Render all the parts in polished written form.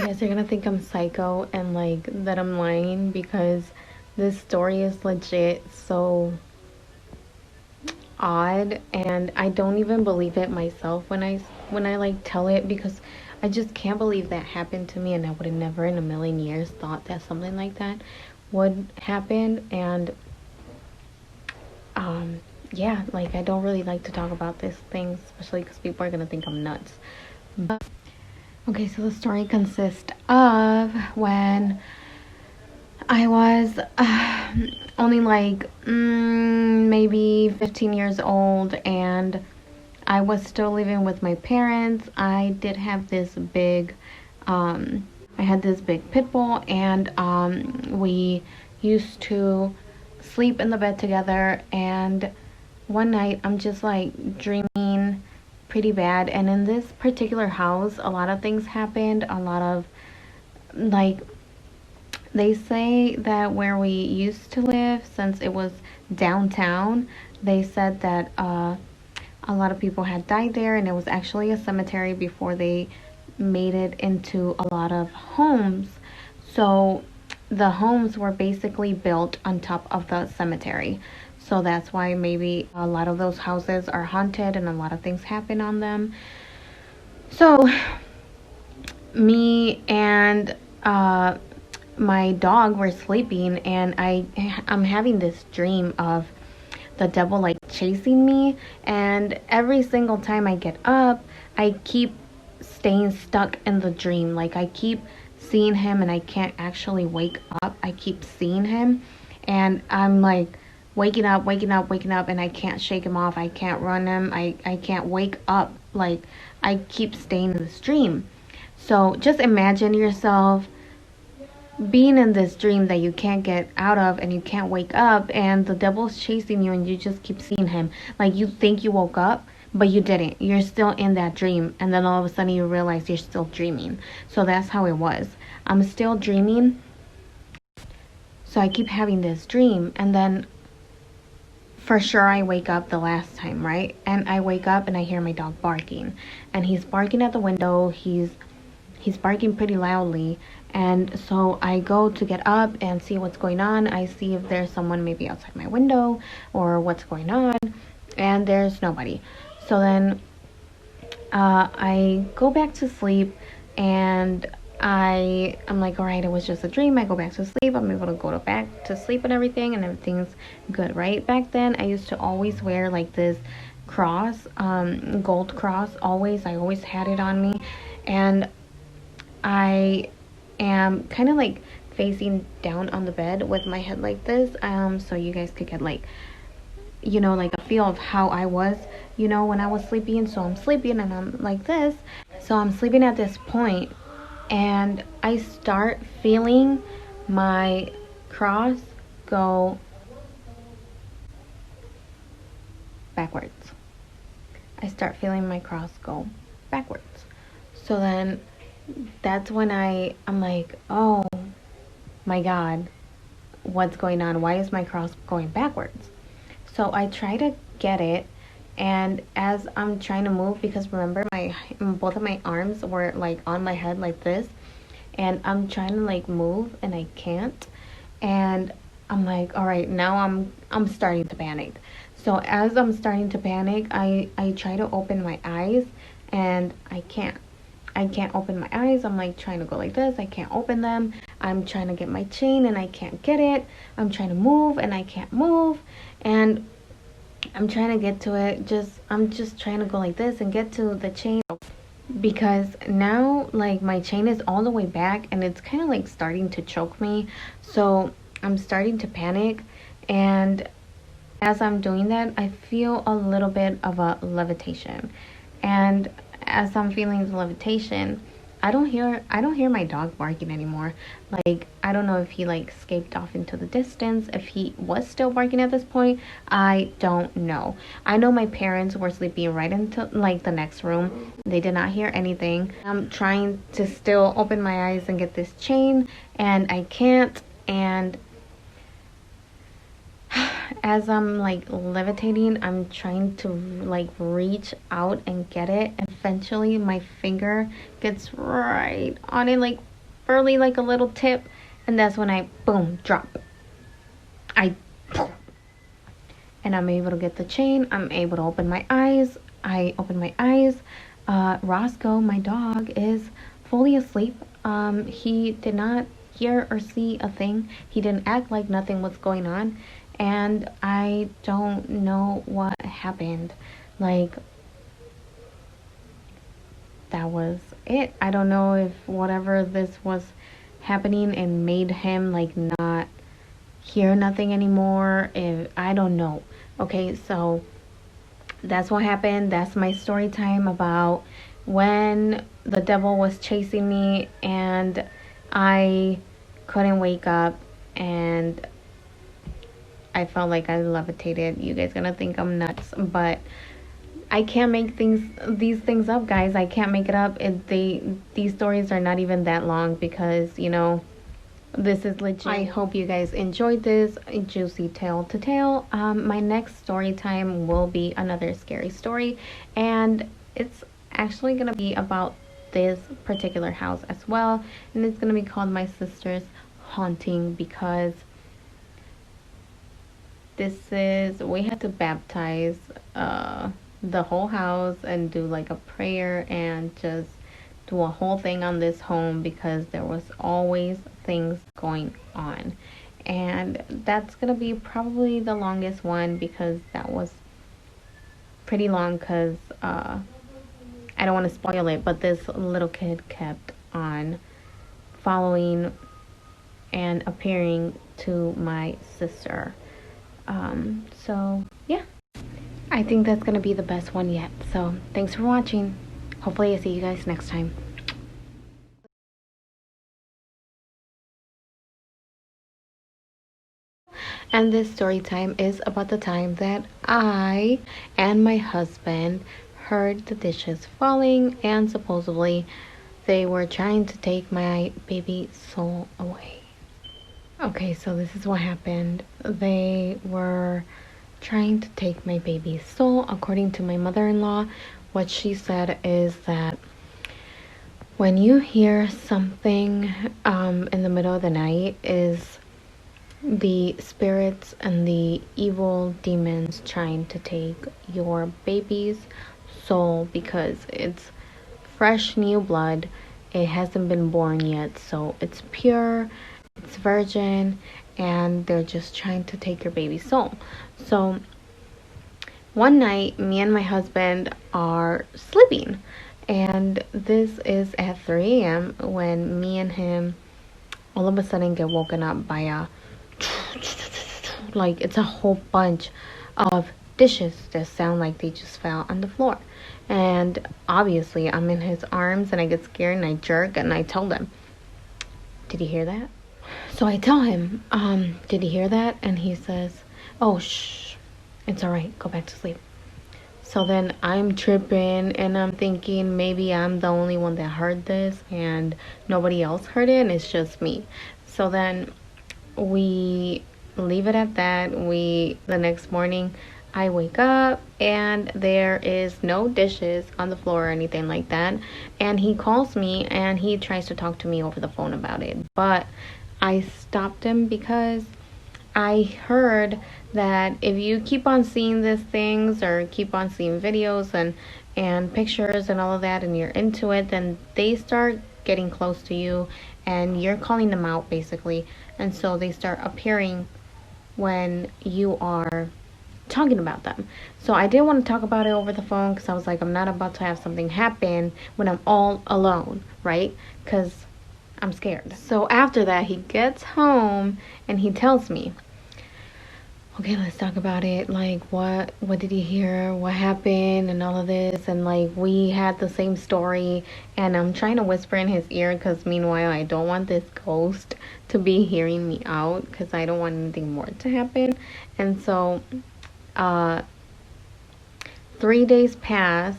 guys are gonna think I'm psycho and like that I'm lying because this story is legit so odd, and I don't even believe it myself when I like tell it, because I just can't believe that happened to me, and I would have never in a million years thought that something like that would happen. And um yeah, like I don't really like to talk about these things, especially because people are gonna think I'm nuts. But okay, so the story consists of when I was only like maybe 15 years old, and I was still living with my parents. I did have this big, I had this big pit bull, and we used to sleep in the bed together. And one night, I'm just like dreaming pretty bad. And in this particular house, a lot of things happened. A lot of like they say that where we used to live, since it was downtown, they said that a lot of people had died there, and it was actually a cemetery before they made it into a lot of homes. So the homes were basically built on top of the cemetery. So that's why maybe a lot of those houses are haunted and a lot of things happen on them. So me and my dog were sleeping, and I'm having this dream of the devil like chasing me, and every single time I get up, I keep staying stuck in the dream. Like I keep seeing him and I can't actually wake up. I keep seeing him, and I'm like waking up, and I can't shake him off. I can't run him. I can't wake up. Like I keep staying in this dream. So just imagine yourself being in this dream that you can't get out of and you can't wake up, and the devil's chasing you and you just keep seeing him. Like you think you woke up, but you didn't. You're still in that dream, and then all of a sudden you realize you're still dreaming. So that's how it was. I'm still dreaming. So I keep having this dream, and then for sure I wake up the last time, right? And I wake up and I hear my dog barking, and he's barking at the window. He's barking pretty loudly. And so I go to get up and see what's going on. I see if there's someone maybe outside my window or what's going on, and there's nobody. So then I go back to sleep, and I'm like, all right, it was just a dream. I go back to sleep. I'm able to go back to sleep and everything's good, right? Back then, I used to always wear like this cross, gold cross. I always had it on me, and I am kind of like facing down on the bed with my head like this, so you guys could get like, like a feel of how I was, when I was sleeping. So I'm sleeping and I'm like this. So I'm sleeping at this point, and I start feeling my cross go backwards. I start feeling my cross go backwards. So then that's when I'm like, oh my god, what's going on? Why is my cross going backwards? So I try to get it, and as I'm trying to move, because remember both of my arms were like on my head like this, and I'm trying to like move and I can't. And I'm like, all right, now I'm starting to panic. So as I'm starting to panic, I try to open my eyes, and I can't. I can't open my eyes. I'm like trying to go like this. I can't open them. I'm trying to get my chain and I can't get it. I'm trying to move and I can't move. And I'm trying to get to it. I'm just trying to go like this and get to the chain, because now like my chain is all the way back and it's kind of like starting to choke me. So I'm starting to panic, and as I'm doing that, I feel a little bit of a levitation. And as I'm feeling the levitation, I don't hear my dog barking anymore. Like I don't know if he like escaped off into the distance, if he was still barking at this point. I don't know. I know my parents were sleeping right into like the next room. They did not hear anything. I'm trying to still open my eyes and get this chain, and I can't. And as I'm like levitating, I'm trying to like reach out and get it. Eventually my finger gets right on it, like barely like a little tip, and that's when I boom drop. I and I'm able to get the chain. I'm able to open my eyes. I open my eyes. Roscoe, my dog, is fully asleep. He did not hear or see a thing. He didn't act like nothing was going on. And I don't know what happened. Like, that was it. I don't know if whatever this was happening and made him like not hear nothing anymore. If I don't know. Okay, so that's what happened. That's my story time about when the devil was chasing me and I couldn't wake up and I felt like I levitated. You guys gonna think I'm nuts, but I can't make these things up, guys. I can't make it up. These stories are not even that long because, you know, this is legit. I hope you guys enjoyed this juicy tale to tell. My next story time will be another scary story, and it's actually gonna be about this particular house as well, and it's gonna be called My Sister's Haunting because we had to baptize the whole house and do like a prayer and just do a whole thing on this home because there was always things going on. And that's gonna be probably the longest one because that was pretty long because I don't want to spoil it, but this little kid kept on following and appearing to my sister. So yeah, I think that's gonna be the best one yet. So thanks for watching. Hopefully I see you guys next time. And this story time is about the time that I and my husband heard the dishes falling and supposedly they were trying to take my baby soul away. Okay, so this is what happened. They were trying to take my baby's soul. According to my mother-in-law, what she said is that when you hear something in the middle of the night is the spirits and the evil demons trying to take your baby's soul because it's fresh new blood. It hasn't been born yet, so it's pure, it's virgin, and they're just trying to take your baby's soul. So one night, me and my husband are sleeping, and this is at 3 a.m. when me and him all of a sudden get woken up by a like it's a whole bunch of dishes that sound like they just fell on the floor. And obviously I'm in his arms and I get scared and I jerk and I tell them, did you hear that? So I tell him, did you hear that? And he says, oh, shh, it's all right, go back to sleep. So then I'm tripping and I'm thinking maybe I'm the only one that heard this and nobody else heard it and it's just me. So then we leave it at that. The next morning I wake up and there is no dishes on the floor or anything like that. And he calls me and he tries to talk to me over the phone about it. But I stopped him because I heard that if you keep on seeing these things or keep on seeing videos and pictures and all of that and you're into it, then they start getting close to you and you're calling them out basically. And so they start appearing when you are talking about them. So I didn't want to talk about it over the phone because I was like, I'm not about to have something happen when I'm all alone, right? Because I'm scared. So after that, he gets home and he tells me, okay, let's talk about it. Like, what did you hear? What happened? And all of this. And like, we had the same story. And I'm trying to whisper in his ear because meanwhile, I don't want this ghost to be hearing me out because I don't want anything more to happen. And so, 3 days pass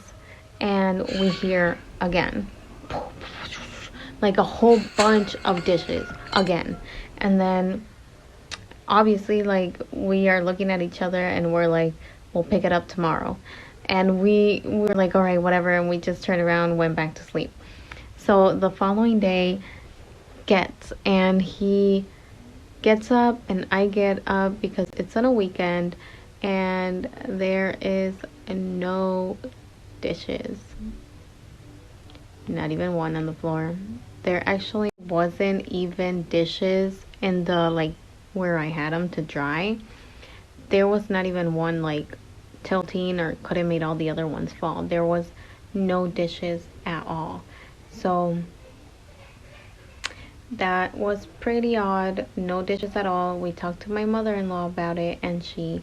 and we hear again. Like a whole bunch of dishes again. And then obviously, like, we are looking at each other and we're like, we'll pick it up tomorrow. And we were like, all right, whatever. And we just turned around and went back to sleep. So the following day, gets. And he gets up and I get up because it's on a weekend and there is no dishes. Not even one on the floor. There actually wasn't even dishes in the, like, where I had them to dry. There was not even one, like, tilting or could have made all the other ones fall. There was no dishes at all. So that was pretty odd. No dishes at all. We talked to my mother-in-law about it, and she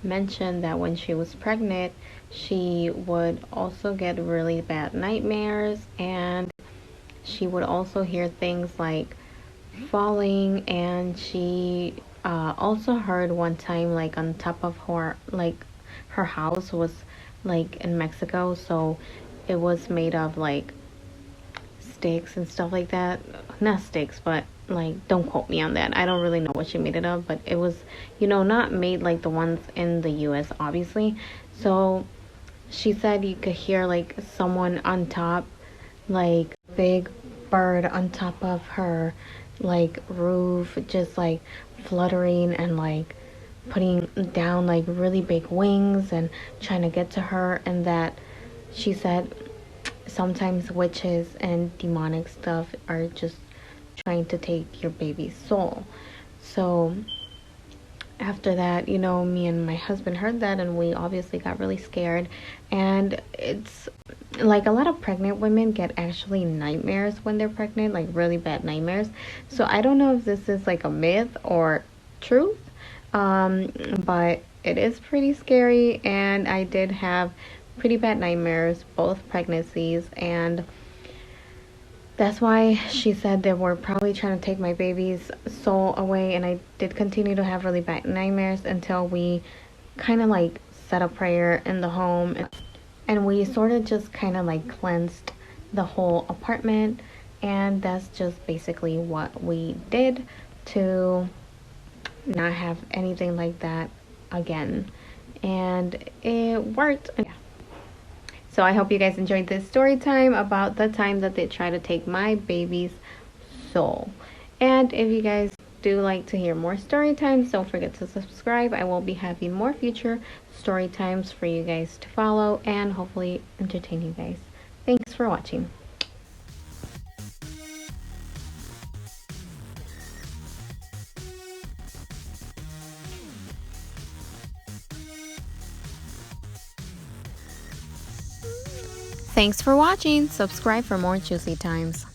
mentioned that when she was pregnant, she would also get really bad nightmares, and she would also hear things like falling, and she also heard one time, like, on top of her, like, her house was like in Mexico, so it was made of like sticks and stuff like that. Not sticks, but like, don't quote me on that. I don't really know what she made it of, but it was, not made like the ones in the US, obviously. So she said you could hear like someone on top, like big bird on top of her like roof, just like fluttering and like putting down like really big wings and trying to get to her. And that she said sometimes witches and demonic stuff are just trying to take your baby's soul. So after that, me and my husband heard that, and we obviously got really scared. And it's like a lot of pregnant women get actually nightmares when they're pregnant, like really bad nightmares. So I don't know if this is like a myth or truth, but it is pretty scary. And I did have pretty bad nightmares both pregnancies, and that's why she said they were probably trying to take my baby's soul away. And I did continue to have really bad nightmares until we kind of like said a prayer in the home, and we sort of just kind of like cleansed the whole apartment. And that's just basically what we did to not have anything like that again. And it worked. So I hope you guys enjoyed this story time about the time that they tried to take my baby's soul. And if you guys do like to hear more story times, don't forget to subscribe. I will be having more future story times for you guys to follow and hopefully entertain you guys. Thanks for watching. Thanks for watching. Subscribe for more juicy times.